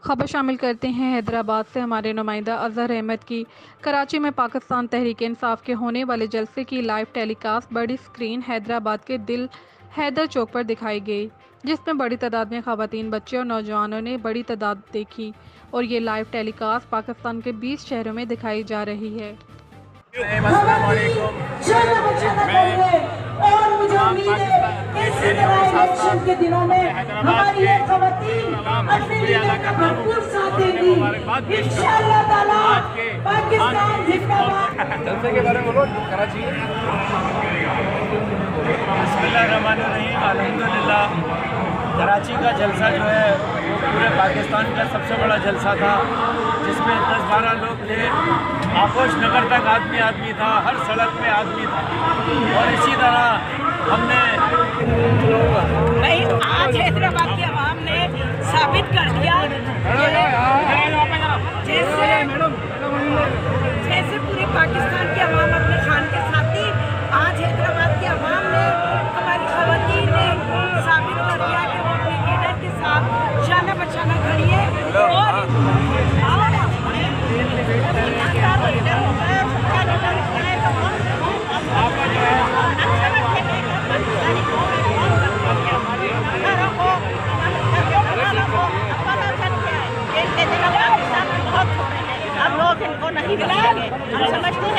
खबर शामिल करते हैं हैदराबाद से। हमारे नुमाइंदा अजहर अहमद की कराची में पाकिस्तान तहरीक इंसाफ के होने वाले जलसे की लाइव टेलीकास्ट बड़ी स्क्रीन हैदराबाद के दिल हैदर चौक पर दिखाई गई, जिसमें बड़ी तादाद में ख़वातीन, बच्चे और नौजवानों ने बड़ी तादाद देखी। और ये लाइव टेलीकास्ट पाकिस्तान के 20 शहरों में दिखाई जा रही है। इलेक्शन के दिनों में हमारी ये ख़वातीन अपने लीडर का भरपूर साथ देंगी इंशाअल्लाह ताला। पाकिस्तान जिंदाबाद। जलसे के बारे में बोलो कराची। बिस्मिल्लाहिर्रहमानिर्रहीम। अल्हम्दुलिल्लाह कराची का जलसा जो है वो पूरे पाकिस्तान का सबसे बड़ा जलसा था, जिसमें 10-12 लोग थे। आकोश नगर तक आदमी था, हर सड़क पे आदमी था। और इसी तरह हमने भाई आज हैदराबाद की आवाम ने साबित कर दिया जैसे पूरे पाकिस्तान की आवाम अपने खान के साथ थी, आज हैदराबाद की आवाम ने, हमारी ख़वातीन ने साबित कर दिया कि वो अपने लीडर के साथ शाना बशाना खड़ी है। और हम लोग इनको नहीं मिलाएंगे। हम समझते हैं